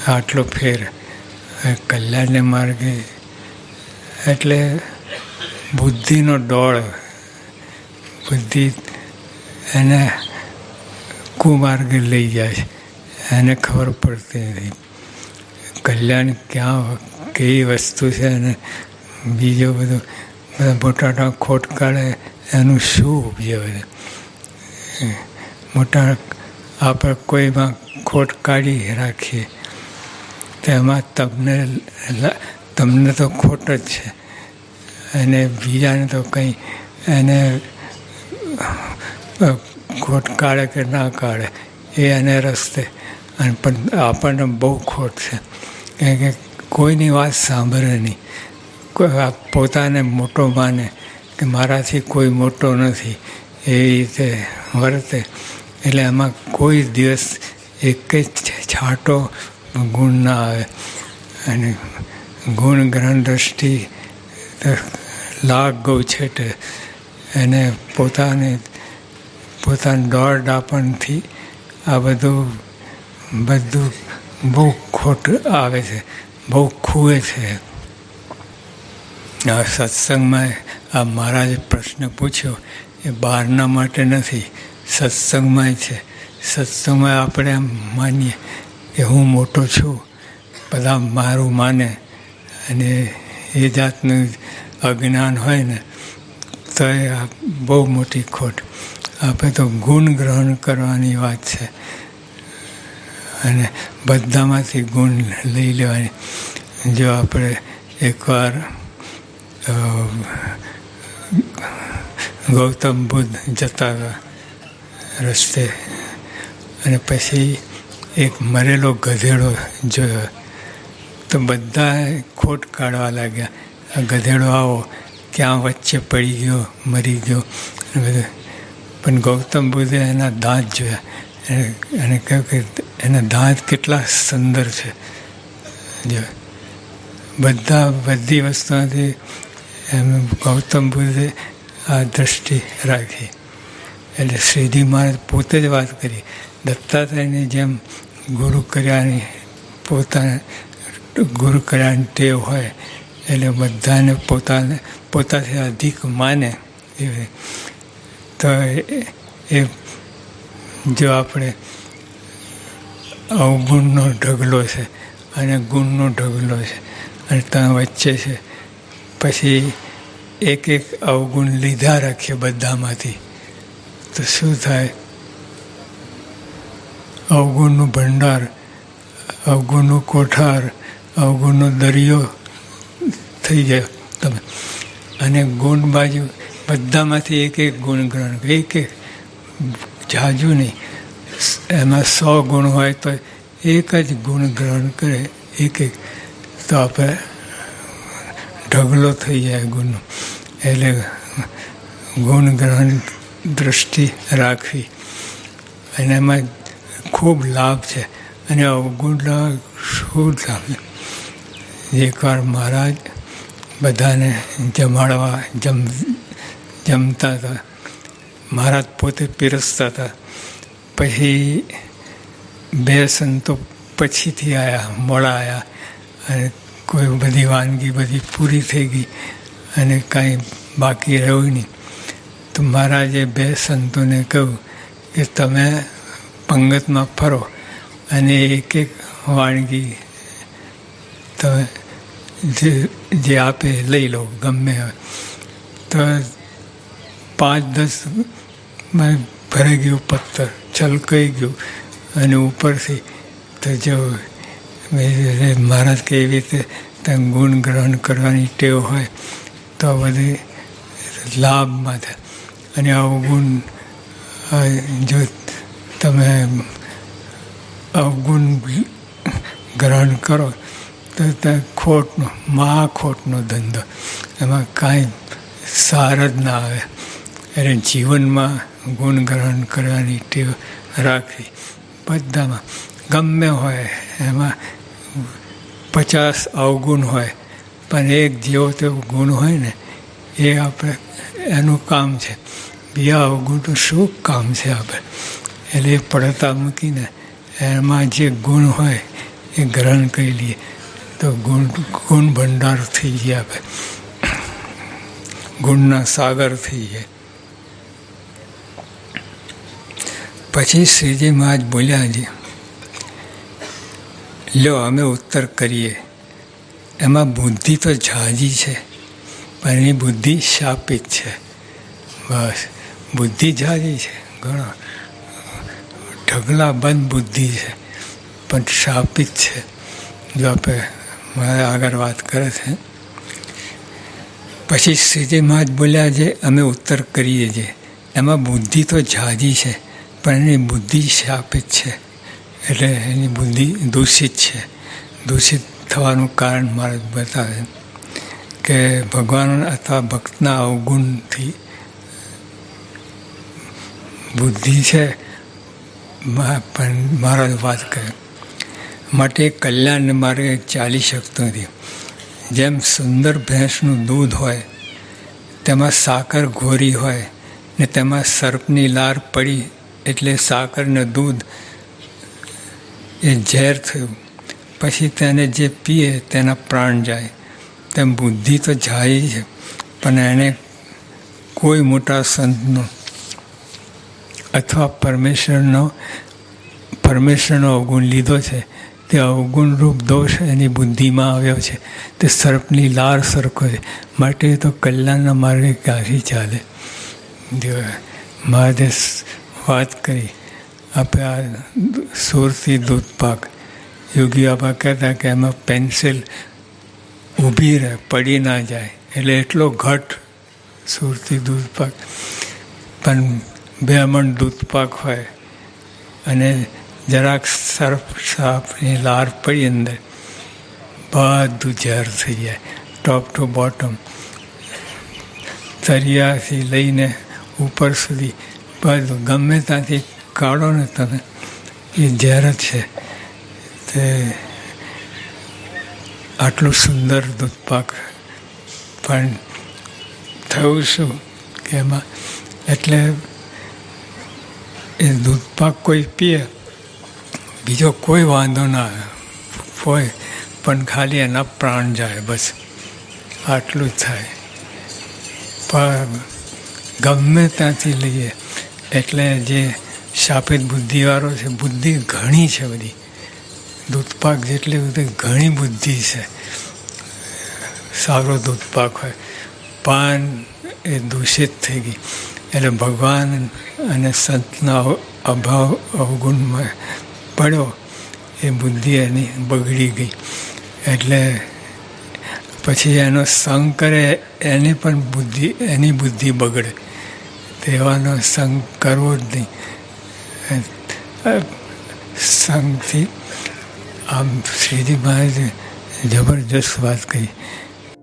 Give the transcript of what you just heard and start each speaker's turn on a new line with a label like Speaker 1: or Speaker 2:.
Speaker 1: આટલો ફેર. કલ્યાણને માર્ગે એટલે બુદ્ધિનો દોડ, બુદ્ધિ એને કુમાર્ગે લઈ જાય છે, એને ખબર પડતી નથી કલ્યાણ ક્યાં કેવી વસ્તુ છે. અને બીજો બધો બધા મોટા ખોટ કાઢે એનું શું ઉપયોગ છે? મોટા આપણે કોઈમાં ખોટ કાઢી રાખીએ તો એમાં તમને તો ખોટ જ છે, અને બીજાને તો કંઈ એને ખોટ કાઢે કે ના કાઢે એ એને રસ્તે. અને પણ આપણને બહુ ખોટ છે, કારણ કે કોઈની વાત સાંભળે નહીં, પોતાને મોટો માને કે મારાથી કોઈ મોટો નથી એ રીતે વર્તે. એટલે એમાં કોઈ દિવસ એક જ છાંટો ગુણ ના આવે. અને ગુણ ગ્રહણ દ્રષ્ટિ લાખ ગૌ છેટે એને પોતાની દોડડાપણથી આ બધું બહુ ખોટ આવે છે, બહુ ખૂવે છે. આ સત્સંગમાં આ મહારાજે પ્રશ્ન પૂછ્યો એ બહારના માટે નથી, સત્સંગમાં છે. સત્સંગમાં આપણે એમ માનીએ કે હું મોટો છું, બધા મારું માને, અને એ જાતનું અજ્ઞાન હોય ને તો એ બહુ મોટી ખોટ. આપણે તો ગુણ ગ્રહણ કરવાની વાત છે, અને બધામાંથી ગુણ લઈ લેવાની. જો આપણે એકવાર ગૌતમ બુદ્ધ જતા હતા રસ્તે, અને પછી એક મરેલો ગધેડો જોયો તો બધા ખોટ કાઢવા લાગ્યા. આ ગધેડો આવો ક્યાં વચ્ચે પડી ગયો, મરી ગયો બધું. પણ ગૌતમ બુદ્ધે એના દાંત જોયા અને કહ્યું કે એના દાંત કેટલા સુંદર છે. જો બધી વસ્તુમાંથી એમ ગૌતમ બુદ્ધે આ દૃષ્ટિ રાખી. એટલે શ્રીજી મહારાજ પોતે જ વાત કરી, દત્તાત્રેયની જેમ ગુરુ કર્યાની ટેવ હોય, એટલે બધાને પોતાથી અધિક માને. તો એ જો આપણે અવગુણનો ઢગલો છે અને ગુણનો ઢગલો છે, અને ત્યાં વચ્ચે છે, પછી એક અવગુણ લીધા રાખીએ બધામાંથી તો શું થાય? અવગુણનું ભંડાર, અવગુણનું કોઠાર, અવગુણનો દરિયો થઈ જાય તમે. અને ગુણ બાજુ બધામાંથી એક ગુણ ગ્રહણ, એક જાજુ નહીં. એમાં 100 ગુણ હોય તો એક જ ગુણ ગ્રહણ કરે, એક તો આપણે ઢગલો થઈ જાય ગુણનો. એટલે ગુણ ગ્રહણ દૃષ્ટિ રાખવી, અને એમાં ખૂબ લાભ છે. અને અવગુણ શું લાભ? એકવાર મહારાજ બધાને જમાડવા જમતા હતા, મહારાજ પોતે પીરસતા હતા. પછી 2 સંતો પછીથી આવ્યા, મોડા આવ્યા, અને કોઈ બધી વાનગી બધી પૂરી થઈ ગઈ અને કાંઈ બાકી રહ્યું નહીં. તો મહારાજે 2 સંતોને કહ્યું કે તમે પંગતમાં ફરો અને એક વાનગી તમે જે આપે લઈ લો, ગમે હોય. તો 5-10 ભરાઈ ગયું પથ્થર, છલકાઈ ગયું, અને ઉપરથી તો જો મહારાજ કે એવી રીતે ત્યાં ગુણ ગ્રહણ કરવાની ટેવ હોય તો બધી લાભમાં થાય. અને અવગુણ જો તમે અવગુણ ગ્રહણ કરો તો ત્યાં મહાખોટનો ધંધો, એમાં કાંઈ સાર જ ના આવે. એટલે જીવનમાં ગુણ ગ્રહણ કરવાની ટેવ રાખવી. બધામાં ગમે હોય, એમાં 50 અવગુણ હોય, પણ એક જેવો તેવો ગુણ હોય ને એ આપણે એનું કામ છે. બીજા અવગુણનું શું કામ છે આપણે? એટલે પડતા મૂકીને એમાં જે ગુણ હોય એ ગ્રહણ કરી લઈએ તો ગુણ ભંડાર થઈ જાય, આપણે ગુણના સાગર થઈ જાય. પછી શ્રીજી મહારાજ બોલ્યા છે, લ્યો અમે ઉત્તર કરીએ. એમાં બુદ્ધિ તો ઝાઝી છે, પણ એની બુદ્ધિ શાપિત છે. બસ બુદ્ધિ ઝાઝી છે, ઘણો ઢગલાબંધ બુદ્ધિ છે, પણ શાપિત છે. જો આપણે મારે આગળ વાત કરે છે. પછી શ્રીજી મહારાજ બોલ્યા છે, અમે ઉત્તર કરીએ છીએ. એમાં બુદ્ધિ તો ઝાઝી છે, પણ એની બુદ્ધિ શાપિત છે, એટલે એની બુદ્ધિ દૂષિત છે. દૂષિત થવાનું કારણ મારે બતાવે કે ભગવાન અથવા ભક્તના અવગુણથી બુદ્ધિ છે, પણ મહારાજ વાત કરે માટે કલ્યાણ માર્ગે ચાલી શકતું નથી. જેમ સુંદર ભેંસનું દૂધ હોય, તેમાં સાકર ઘોરી હોય ને તેમાં સર્પની લાર પડી એટલે સાકર ને દૂધ એ ઝેર થયું. પછી તેને જે પીએ તેના પ્રાણ જાય. તેમ બુદ્ધિ તો જાય છે, પણ એને કોઈ મોટા સંતનો અથવા પરમેશ્વરનો અવગુણ લીધો છે, તે અવગુણરૂપ દોષ એની બુદ્ધિમાં આવ્યો છે. તે સર્પની લાર સરખો છે, માટે તો કલ્યાણના માર્ગે ક્યાંથી ચાલે. મહારાજે વાત કરી આપણે આ સુરતી દૂધપાક. યોગી બાબા કહેતા કે એમાં પેન્સિલ ઊભી રહે, પડી ના જાય, એટલે એટલો ઘટ સુરતી દૂધપાક. પણ 2 મણ દૂધપાક હોય અને જરાક સર્પ સાપની લાર પડી અંદર, બધું ઝેર થઈ જાય, ટોપ ટુ બોટમ, તરિયાથી લઈને ઉપર સુધી બધું ગમે ત્યાંથી કાઢો ને તમે એ ઝેર જ છે. તે આટલું સુંદર દૂધપાક પણ થયું શું કે એમાં, એટલે એ દૂધપાક કોઈ પીએ, બીજો કોઈ વાંધો ના હોય, પણ ખાલી એના પ્રાણ જાય, બસ આટલું જ થાય. પણ ગમે ત્યાંથી લઈએ એટલે જે શાપિત બુદ્ધિવાળો છે, બુદ્ધિ ઘણી છે બધી, દૂધપાક જેટલી બધી ઘણી બુદ્ધિ છે. સારો દૂધપાક હોય, પાન એ દૂષિત થઈ ગઈ, એટલે ભગવાન અને સંતના અભાવ અવગુણમાં પડ્યો, એ બુદ્ધિ એની બગડી ગઈ. એટલે પછી એનો સંગ કરે એની પણ બુદ્ધિ, એની બુદ્ધિ બગડે. તેવાનો સંગ કરવો જ નહીં. સંગથી આમ શ્રીજી મહારાજે જબરજસ્ત વાત કહી